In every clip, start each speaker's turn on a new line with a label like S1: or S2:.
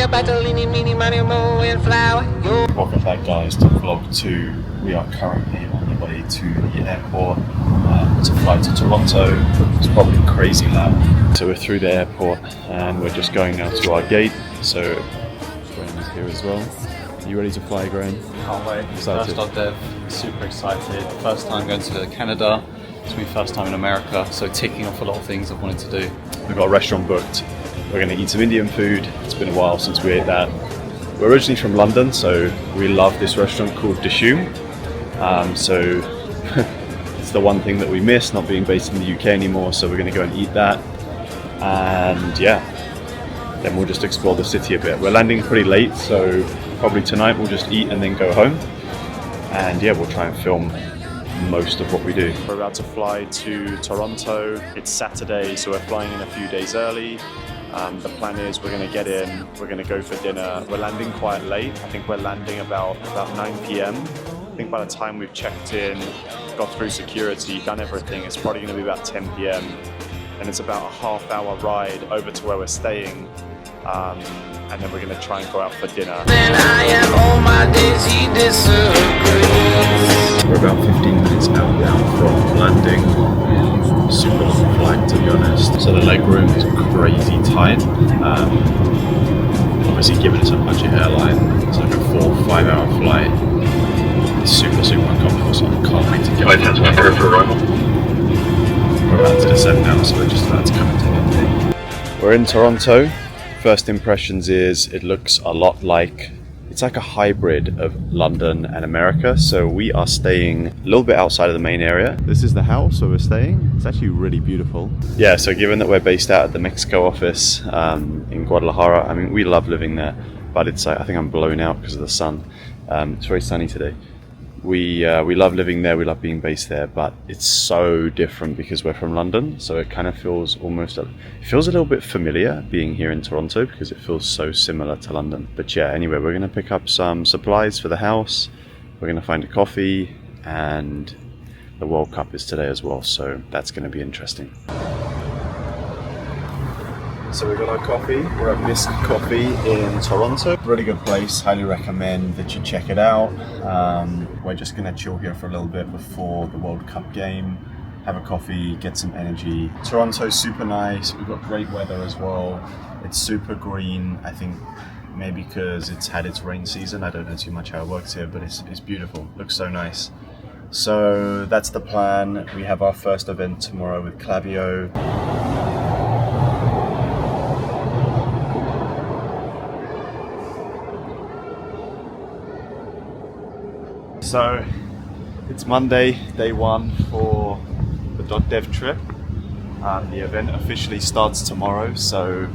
S1: Welcome back, guys, to vlog 2. We are currently on the way to the airport to fly to Toronto. It's probably crazy loud. So we're through the airport and we're just going now to our gate. So Graham is here as well. Are you ready to fly, Graham?
S2: Can't wait. First .dev, super excited. First time going to Canada. It's my first time in America, so ticking off a lot of things I've wanted to do.
S1: We've got a restaurant booked. We're going to eat some Indian food. It's been a while since we ate that. We're originally from London, so we love this restaurant called Dishoom. So it's the one thing that we miss, not being based in the UK anymore, so we're going to go and eat that. And yeah, then we'll just explore the city a bit. We're landing pretty late, so probably tonight we'll just eat and then go home. And yeah, we'll try and film most of what we do. We're about to fly to Toronto. It's Saturday, so we're flying in a few days early. The plan is we're going to get in, we're going to go for dinner. We're landing quite late. I think we're landing about 9 p.m. I think by the time we've checked in, got through security, done everything, it's probably going to be about 10 p.m. And it's about a half-hour ride over to where we're staying. And then we're going to try and go out for dinner. We're about 15 minutes out now from landing. Super long flight, to be honest. So the leg room is crazy tight. Obviously, given it's a budget airline, it's like a 4 or 5 hour flight. It's super uncomfortable, so I can't wait to get on the plane for arrival. We're about to descend now, so we're just about to come into London. We're in Toronto. First impressions is it looks a lot like, it's like a hybrid of London and America. So we are staying a little bit outside of the main area. This is the house where we're staying. It's actually really beautiful. Yeah, so given that we're based out at the Mexico office in Guadalajara, I mean, we love living there, but it's like, I think I'm blown out because of the sun. It's very sunny today. We love living there, we love being based there, but it's so different because we're from London, so it kind of feels it feels a little bit familiar being here in Toronto because it feels so similar to London. But yeah, anyway, we're going to pick up some supplies for the house, we're going to find a coffee, and the World Cup is today as well, so that's going to be interesting. So we got our coffee. We're at Miss Coffee in Toronto. Really good place. Highly recommend that you check it out. We're just gonna chill here for a little bit before the World Cup game. Have a coffee, get some energy. Toronto's super nice. We've got great weather as well. It's super green. I think maybe because it's had its rain season. I don't know too much how it works here, but it's beautiful. Looks so nice. So that's the plan. We have our first event tomorrow with Klaviyo. So it's Monday, day 1 for the .dev trip. The event officially starts tomorrow, so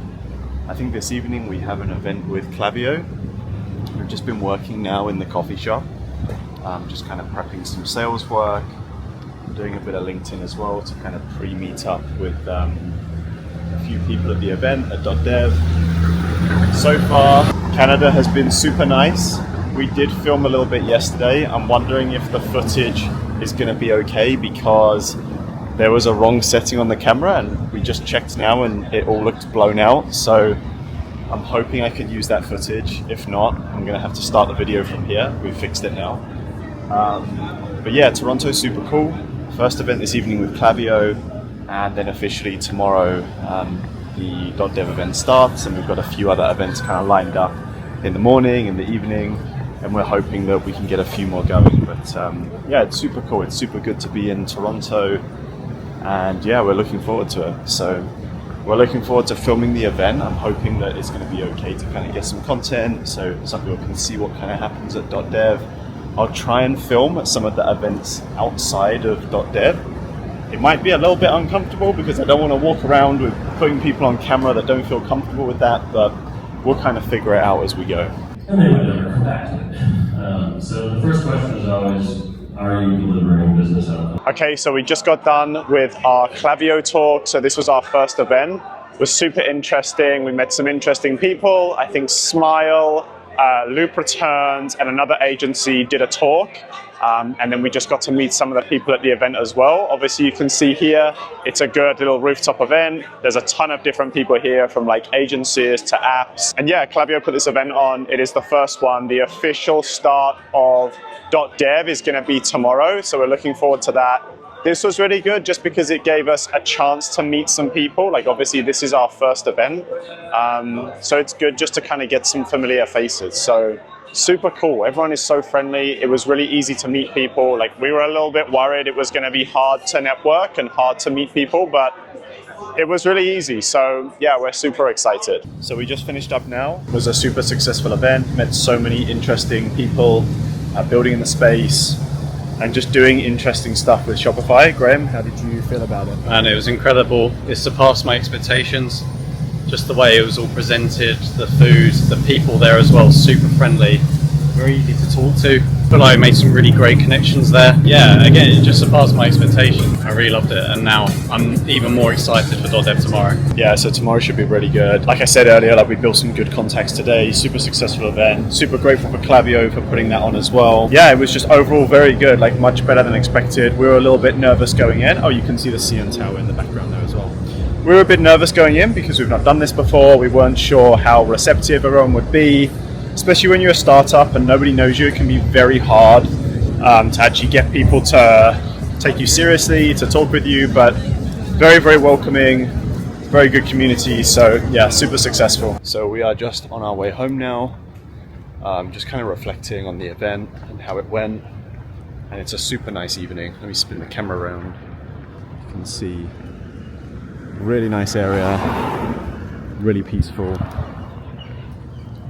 S1: I think this evening we have an event with Klaviyo. We've just been working now in the coffee shop, just kind of prepping some sales work, doing a bit of LinkedIn as well to kind of pre-meet up with a few people at the event at .dev. So far, Canada has been super nice. We did film a little bit yesterday. I'm wondering if the footage is going to be okay because there was a wrong setting on the camera and we just checked now and it all looked blown out. So I'm hoping I can use that footage. If not, I'm going to have to start the video from here. We've fixed it now. But yeah, Toronto's super cool. First event this evening with Klaviyo, and then officially tomorrow the .dev event starts, and we've got a few other events kind of lined up in the morning, in the evening. And we're hoping that we can get a few more going. But yeah, it's super cool. It's super good to be in Toronto. And yeah, we're looking forward to it. So we're looking forward to filming the event. I'm hoping that it's going to be okay to kind of get some content so some people can see what kind of happens at .dev. I'll try and film some of the events outside of .dev. It might be a little bit uncomfortable because I don't want to walk around with putting people on camera that don't feel comfortable with that, but we'll kind of figure it out as we go.
S3: And they would never come back to it. So the first question is always, are you delivering business outcomes?
S1: Okay, so we just got done with our Klaviyo talk. So this was our first event. It was super interesting. We met some interesting people. I think Smile
S4: Loop Returns and another agency did a talk. And then we just got to meet some of the people at the event as well. Obviously, you can see here, it's a good little rooftop event. There's a ton of different people here from like agencies to apps. And yeah, Klaviyo put this event on. It is the first one. The official start of .dev is going to be tomorrow. So we're looking forward to that. This was really good just because it gave us a chance to meet some people. Like obviously this is our first event. So it's good just to kind of get some familiar faces. So super cool. Everyone is so friendly. It was really easy to meet people. Like we were a little bit worried it was going to be hard to network and hard to meet people, but it was really easy. So yeah, we're super excited.
S1: So we just finished up now. It was a super successful event. Met so many interesting people building in the space and just doing interesting stuff with Shopify. Graham, how did you feel about it?
S2: And it was incredible. It surpassed my expectations. Just the way it was all presented, the food, the people there as well, super friendly, very easy to talk to. But I made some really great connections there. Yeah, again, it just surpassed my expectations. I really loved it, and now I'm even more excited for .dev tomorrow.
S1: Yeah, so tomorrow should be really good. Like I said earlier, like we built some good contacts today. Super successful event. Super grateful for Klaviyo for putting that on as well. Yeah, it was just overall very good, like much better than expected. We were a little bit nervous going in. Oh, you can see the CN Tower in the background there as well. We were a bit nervous going in because we've not done this before. We weren't sure how receptive everyone would be, especially when you're a startup and nobody knows you. It can be very hard to actually get people to take you seriously, to talk with you, but very, very welcoming, very good community. So yeah, super successful. So we are just on our way home now, just kind of reflecting on the event and how it went. And it's a super nice evening. Let me spin the camera around. You can see really nice area, really peaceful.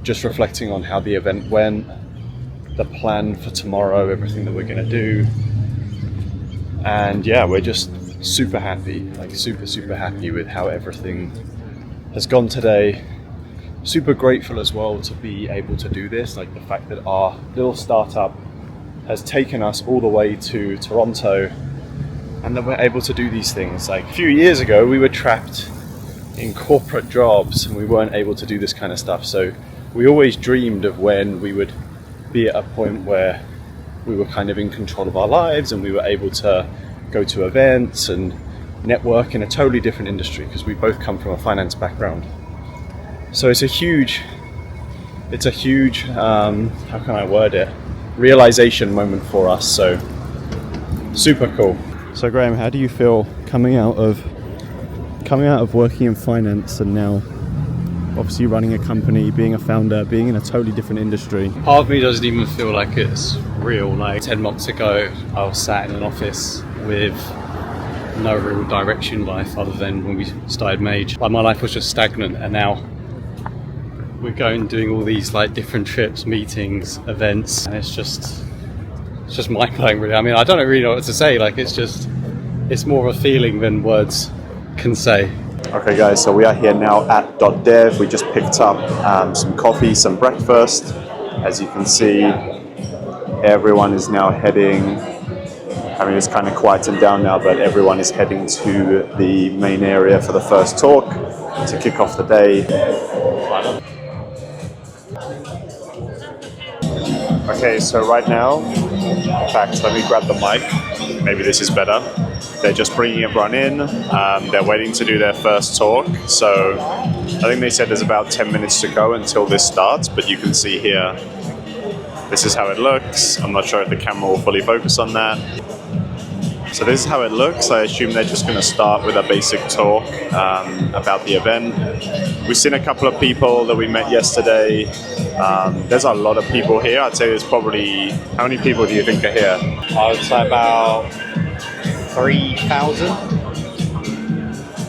S1: Just reflecting on how the event went, the plan for tomorrow, everything that we're going to do. And yeah, we're just super happy, like super happy with how everything has gone today. Super grateful as well to be able to do this, like the fact that our little startup has taken us all the way to Toronto and that we're able to do these things. Like a few years ago, we were trapped in corporate jobs and we weren't able to do this kind of stuff. So we always dreamed of when we would be at a point where we were kind of in control of our lives and we were able to go to events and network in a totally different industry because we both come from a finance background. So it's a huge, how can I word it? Realization moment for us. So super cool. So Graham, how do you feel coming out of working in finance and now obviously running a company, being a founder, being in a totally different industry?
S2: Part of me doesn't even feel like it's real. Like 10 months ago, I was sat in an office with no real direction in life other than when we started Mage. Like my life was just stagnant, and now we're doing all these like different trips, meetings, events, and it's just mind blowing, really. I mean, I don't really know what to say. Like it's more of a feeling than words can say.
S1: Okay guys, so we are here now at .dev. We just picked up some coffee, some breakfast. As you can see, everyone is now heading, I mean it's kind of quietened down now, but everyone is heading to the main area for the first talk to kick off the day. Okay, so right now, in fact, let me grab the mic. Maybe this is better. They're just bringing everyone in. They're waiting to do their first talk. So I think they said there's about 10 minutes to go until this starts, but you can see here, this is how it looks. I'm not sure if the camera will fully focus on that. So this is how it looks. I assume they're just going to start with a basic talk about the event. We've seen a couple of people that we met yesterday. There's a lot of people here. I'd say there's probably, how many people do you think are here?
S5: I would say about 3,000.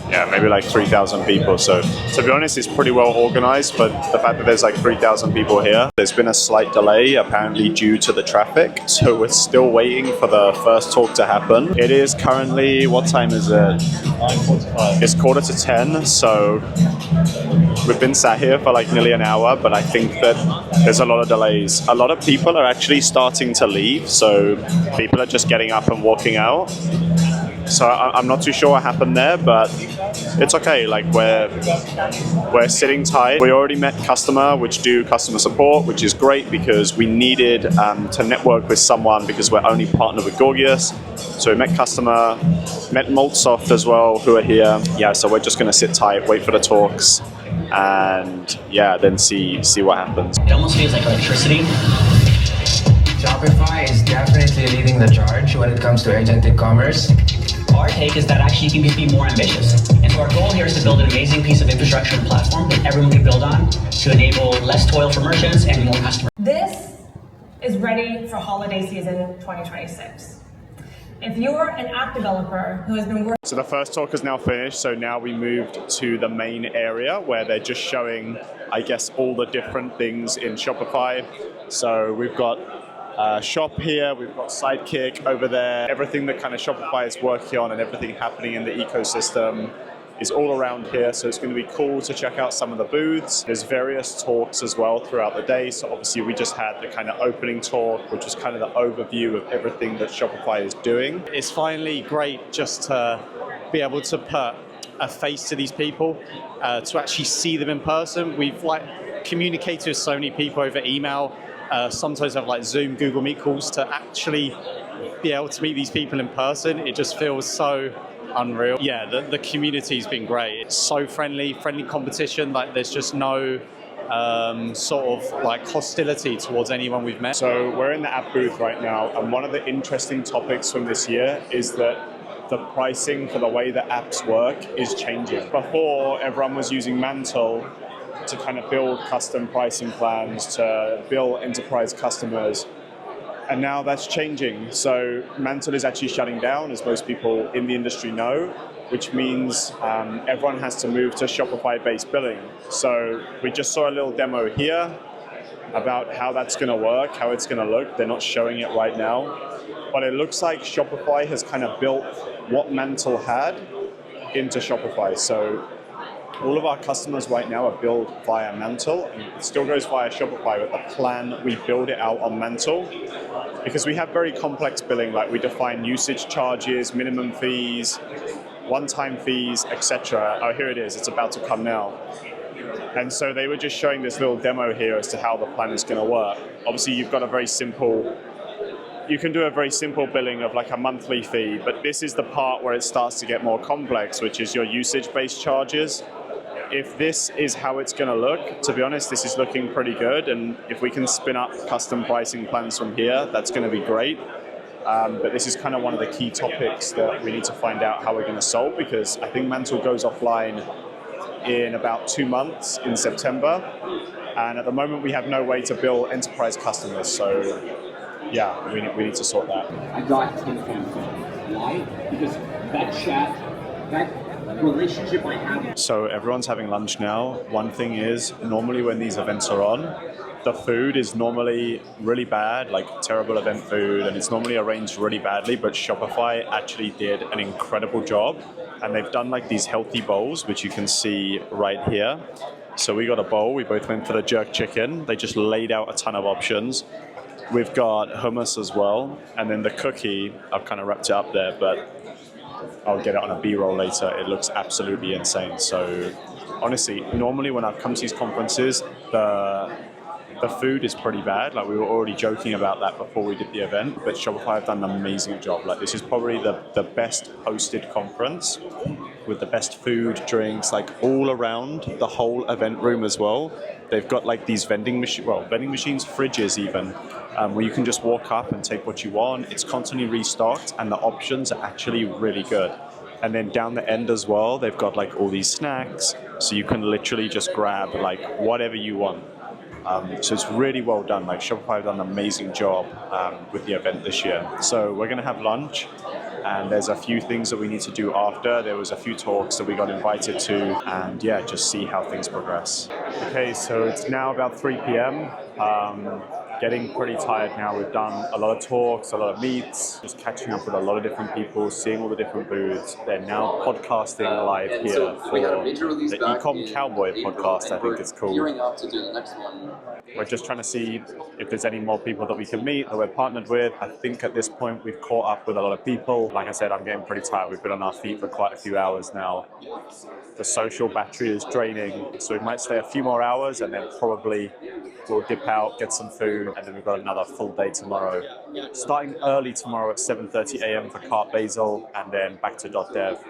S1: Yeah, maybe like 3,000 people. So to be honest, it's pretty well organized, but the fact that there's like 3,000 people here, there's been a slight delay apparently due to the traffic. So we're still waiting for the first talk to happen. It is currently, what time is it?
S5: 9:45.
S1: It's 9:45, so we've been sat here for like nearly an hour, but I think that there's a lot of delays. A lot of people are actually starting to leave, so people are just getting up and walking out. So I'm not too sure what happened there, but
S4: it's okay. Like we're sitting tight. We already met customer, which do customer support, which is great because we needed to network with someone because we're only partnered with Gorgias. So we met customer, met Maltsoft as well, who are here. Yeah, so we're just going to sit tight, wait for the talks, and yeah, then see what happens.
S6: It almost feels like electricity.
S7: Shopify is definitely leading the charge when it comes to agentic commerce.
S6: Our take is that actually you can be more ambitious. And so our goal here is to build an amazing piece of infrastructure and platform that everyone can build on to enable less toil for merchants and more customers.
S8: This is ready for holiday season 2026. If you're an app developer who has been working...
S4: So the first talk is now finished, so now we moved to the main area where they're just showing, I guess, all the different things in Shopify. So we've got Shop here, we've got Sidekick over there. Everything that kind of Shopify is working on and everything happening in the ecosystem is all around here, so it's going to be cool to check out some of the booths. There's various talks as well throughout the day, so obviously we just had the kind of opening talk, which was kind of the overview of everything that Shopify is doing.
S2: It's finally great just to be able to put a face to these people, to actually see them in person. We've communicated with so many people over email, sometimes have Zoom, Google Meet calls. To actually be able to meet these people in person, it just feels so unreal. Yeah, the community's been great. It's so friendly competition. There's just no sort of hostility towards anyone we've met.
S4: So we're in the app booth right now, and one of the interesting topics from this year is that the pricing for the way that apps work is changing. Before, everyone was using Mantle to kind of build custom pricing plans, to build enterprise customers. And now that's changing. So Mantle is actually shutting down, as most people in the industry know, which means everyone has to move to Shopify-based billing. So we just saw a little demo here about how that's going to work, how it's going to look. They're not showing it right now, but it looks like Shopify has kind of built what Mantle had into Shopify. So all of our customers right now are billed via Mantle, and it still goes via Shopify, but the plan, we build it out on Mantle because we have very complex billing, we define usage charges, minimum fees, one-time fees, etc. Oh, here it is, it's about to come now. And so they were just showing this little demo here as to how the plan is going to work. Obviously, you've got you can do a very simple billing of a monthly fee, but this is the part where it starts to get more complex, which is your usage-based charges. If this is how it's going to look, to be honest, this is looking pretty good. And if we can spin up custom pricing plans from here, that's going to be great. But this is kind of one of the key topics that we need to find out how we're going to solve, because I think Mantle goes offline in about 2 months in September. And at the moment, we have no way to bill enterprise customers. So yeah, we need to sort that.
S9: I got 10 phone calls. Why? Because that chat, that relationship I have.
S4: So everyone's having lunch now. One thing is, normally when these events are on, the food is normally really bad, terrible event food, and it's normally arranged really badly, but Shopify actually did an incredible job. And they've done these healthy bowls, which you can see right here. So we got a bowl, we both went for the jerk chicken. They just laid out a ton of options. We've got hummus as well, and then the cookie, I've kind of wrapped it up there, but I'll get it on a B-roll later. It looks absolutely insane. So honestly, normally when I've come to these conferences, the food is pretty bad. We were already joking about that before we did the event, but Shopify have done an amazing job. This is probably the best hosted conference with the best food, drinks, all around the whole event room as well. They've got these vending machines, fridges even, where you can just walk up and take what you want. It's constantly restocked, and the options are actually really good. And then down the end as well, they've got all these snacks, so you can literally just grab whatever you want. So it's really well done. Shopify have done an amazing job with the event this year. So we're going to have lunch, and there's a few things that we need to do after. There was a few talks that we got invited to, and yeah, just see how things progress. Okay, so it's now about 3 p.m. Getting pretty tired now. We've done a lot of talks, a lot of meets, just catching up with a lot of different people, seeing all the different booths. They're now podcasting live here for the Ecom Cowboy podcast, I think it's called. We're just trying to see if there's any more people that we can meet, that we're partnered with. I think at this point we've caught up with a lot of people. Like I said, I'm getting pretty tired. We've been on our feet for quite a few hours now. the social battery is draining. So we might stay a few more hours and then probably we'll dip out, get some food, and then we've got another full day tomorrow. Starting early tomorrow at 7:30 a.m. for Cart Basel, and then back to .dev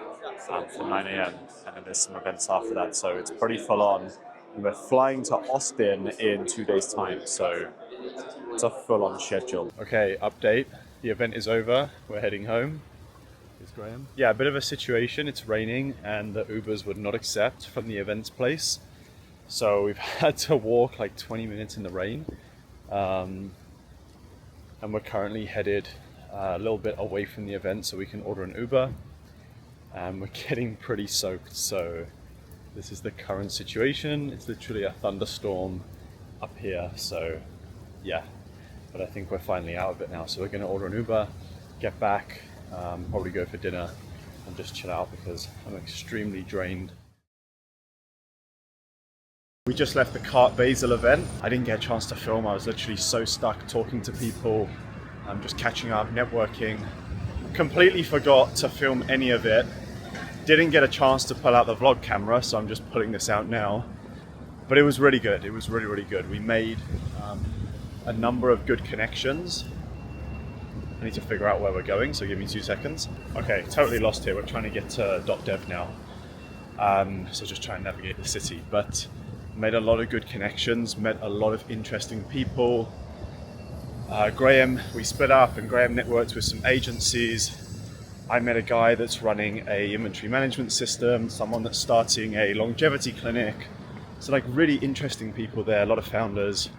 S4: for 9 a.m. And then there's some events after that. So it's pretty full on. And we're flying to Austin in 2 days' time. So it's a full on schedule.
S1: Okay, update. The event is over. We're heading home. Here's Graham. Yeah, a bit of a situation. It's raining and the Ubers would not accept from the events place. So we've had to walk like 20 minutes in the rain. And we're currently headed a little bit away from the event so we can order an Uber. And we're getting pretty soaked. So this is the current situation. It's literally a thunderstorm up here. So yeah, but I think we're finally out of it now. So we're going to order an Uber, get back, probably go for dinner and just chill out because I'm extremely drained. We just left the Cart Basel event. I didn't get a chance to film. I was literally so stuck talking to people, just catching up, networking. Completely forgot to film any of it. Didn't get a chance to pull out the vlog camera, so I'm just pulling this out now. But it was really good. It was really, really good. We made a number of good connections. I need to figure out where we're going, so give me 2 seconds. Okay, totally lost here. We're trying to get to .dev now. So just trying to navigate the city. But made a lot of good connections, met a lot of interesting people. Graham, we split up and Graham networked with some agencies. I met a guy that's running a inventory management system, someone that's starting a longevity clinic. So like really interesting people there, a lot of founders.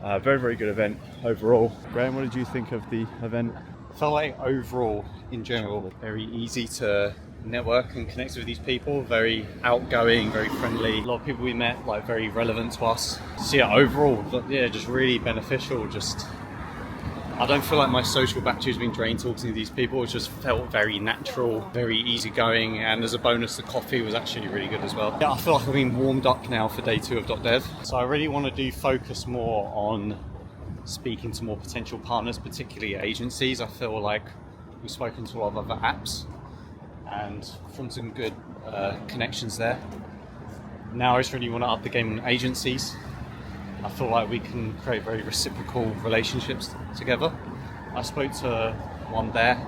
S1: Very, very good event overall. Graham, what did you think of the event?
S2: I felt like overall, in general, very easy to network and connect with these people. Very outgoing, very friendly. A lot of people we met, like very relevant to us. So yeah, overall, yeah, just really beneficial. Just, I don't feel like my social battery has been drained talking to these people. It just felt very natural, very easygoing, and as a bonus, the coffee was actually really good as well. Yeah, I feel like I've been warmed up now for day 2 of .dev. So I really want to focus more on speaking to more potential partners, particularly agencies. I feel like we've spoken to a lot of other apps and formed some good connections there. Now I just really want to up the game on agencies. I feel like we can create very reciprocal relationships together. I spoke to one there,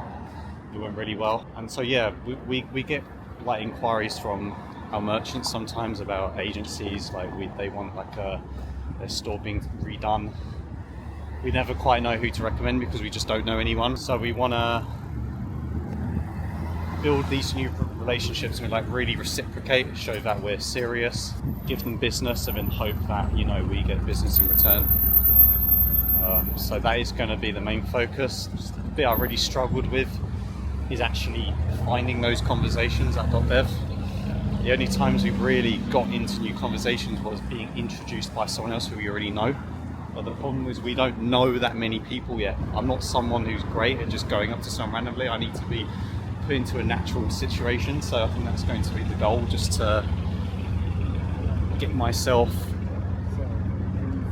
S2: it went really well. And so yeah, we get like inquiries from our merchants sometimes about agencies, like they want like their store being redone. We never quite know who to recommend because we just don't know anyone. So we want to build these new relationships and like really reciprocate, show that we're serious, give them business, and then hope that, you know, we get business in return. So that is going to be the main focus. Just the bit I really struggled with is actually finding those conversations at .dev. The only times we really got into new conversations was being introduced by someone else who we already know. But the problem is we don't know that many people yet. I'm not someone who's great at just going up to someone randomly. I need to be put into a natural situation. So I think that's going to be the goal, just to get myself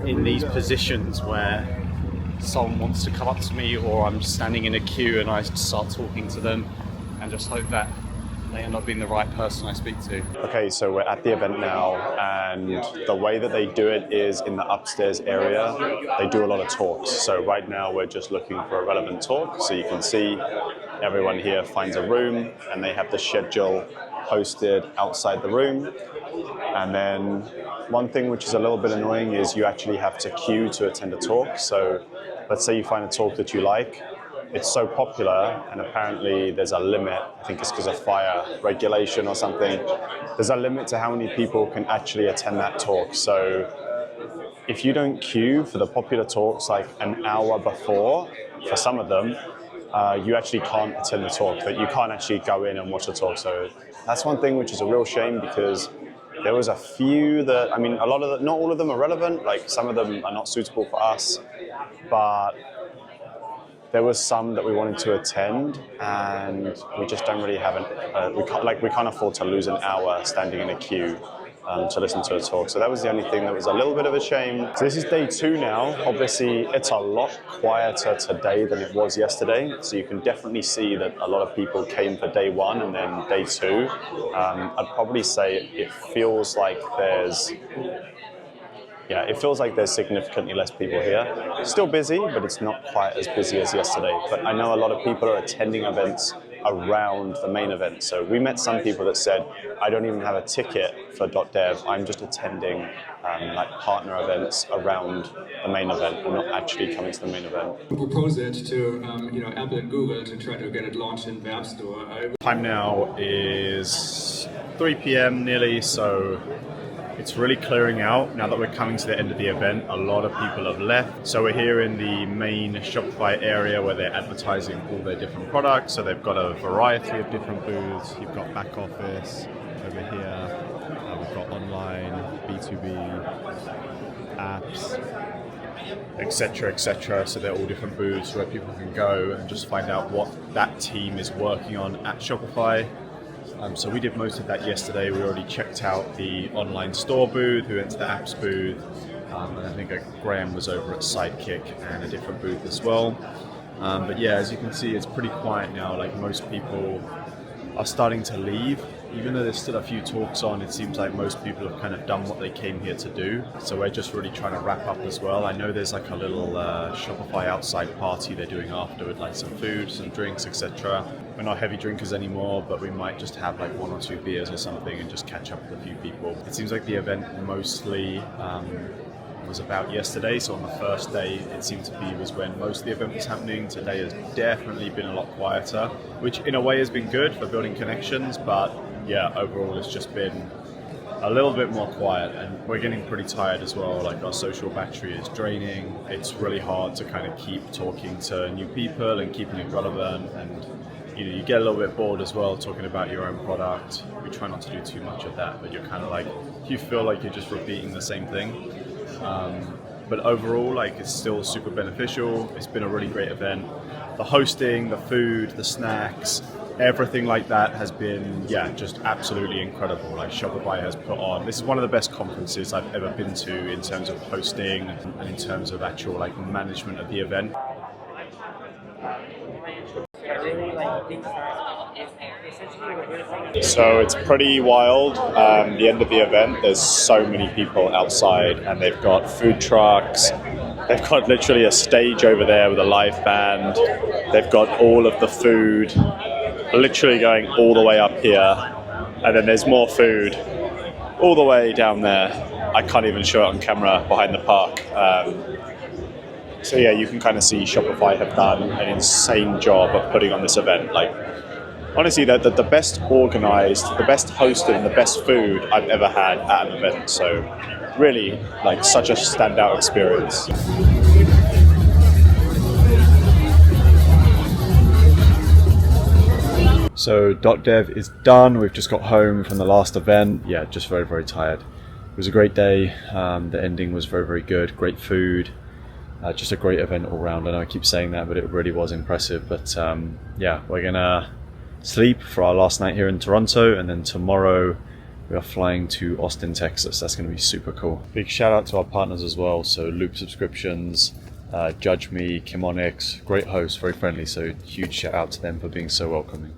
S2: in these positions where someone wants to come up to me, or I'm standing in a queue and I start talking to them, and just hope that they end up being the right person I speak to.
S4: Okay, so we're at the event now, and the way that they do it is in the upstairs area. They do a lot of talks. So right now we're just looking for a relevant talk. So you can see everyone here finds a room and they have the schedule posted outside the room. And then one thing which is a little bit annoying is you actually have to queue to attend a talk. So let's say you find a talk that you like. It's so popular, and apparently there's a limit. I think it's because of fire regulation or something. There's a limit to how many people can actually attend that talk. So if you don't queue for the popular talks like an hour before, for some of them, you actually can't attend the talk, that you can't actually go in and watch the talk. So that's one thing which is a real shame, because there was a few that, I mean, a lot of them, not all of them are relevant. Like some of them are not suitable for us, but there was some that we wanted to attend, and we just don't really have we can't afford to lose an hour standing in a queue to listen to a talk. So that was the only thing that was a little bit of a shame. So this is day 2 now. Obviously, it's a lot quieter today than it was yesterday. So you can definitely see that a lot of people came for day 1 and then day 2. I'd probably say it feels like there's significantly less people here. Still busy, but it's not quite as busy as yesterday. But I know a lot of people are attending events around the main event. So we met some people that said, I don't even have a ticket for .dev. I'm just attending like partner events around the main event. I'm not actually coming to the main event.
S10: We propose it to Apple and Google to try to get it launched in the App Store.
S1: Time now is 3 p.m. nearly, so it's really clearing out. Now that we're coming to the end of the event, a lot of people have left. So we're here in the main Shopify area where they're advertising all their different products. So they've got a variety of different booths. You've got back office over here. We've got online, B2B, apps, etc., etc. So they're all different booths where people can go and just find out what that team is working on at Shopify. So we did most of that yesterday. We already checked out the online store booth, we went to the apps booth, and I think Graham was over at Sidekick and a different booth as well. But yeah, as you can see, it's pretty quiet now. Like most people are starting to leave. Even though there's still a few talks on, it seems like most people have kind of done what they came here to do. So we're just really trying to wrap up as well. I know there's like a little Shopify outside party they're doing after with like some food, some drinks, etc. We're not heavy drinkers anymore, but we might just have like 1 or 2 beers or something and just catch up with a few people. It seems like the event mostly was about yesterday. So on the first day, it seemed to be was when most of the event was happening. Today has definitely been a lot quieter, which in a way has been good for building connections, but yeah, overall it's just been a little bit more quiet, and we're getting pretty tired as well. Like our social battery is draining. It's really hard to kind of keep talking to new people and keeping it relevant, and you get a little bit bored as well talking about your own product. We try not to do too much of that, but you're kind of like, you feel like you're just repeating the same thing. But overall, like, it's still super beneficial. It's been a really great event. The hosting, the food, the snacks, everything like that has been, just absolutely incredible. Like Shopify has put on, this is one of the best conferences I've ever been to in terms of hosting and in terms of actual like management of the event.
S4: So it's pretty wild. The end of the event, there's so many people outside, and they've got food trucks. They've got literally a stage over there with a live band. They've got all of the food literally going all the way up here. And then there's more food all the way down there. I can't even show it on camera behind the park. So yeah, you can kind of see Shopify have done an insane job of putting on this event. Like, honestly, the best organized, the best hosted, and the best food I've ever had at an event. So really, like, such a standout experience.
S1: So .dev is done. We've just got home from the last event. Yeah, just very, very tired. It was a great day. The ending was very, very good. Great food. Just a great event all round. I know I keep saying that, but it really was impressive. But yeah, we're gonna sleep for our last night here in Toronto, and then tomorrow we are flying to Austin, Texas. That's going to be super cool. Big shout out to our partners as well. So Loop Subscriptions, Judge Me, Kimonix, great hosts, very friendly. So huge shout out to them for being so welcoming.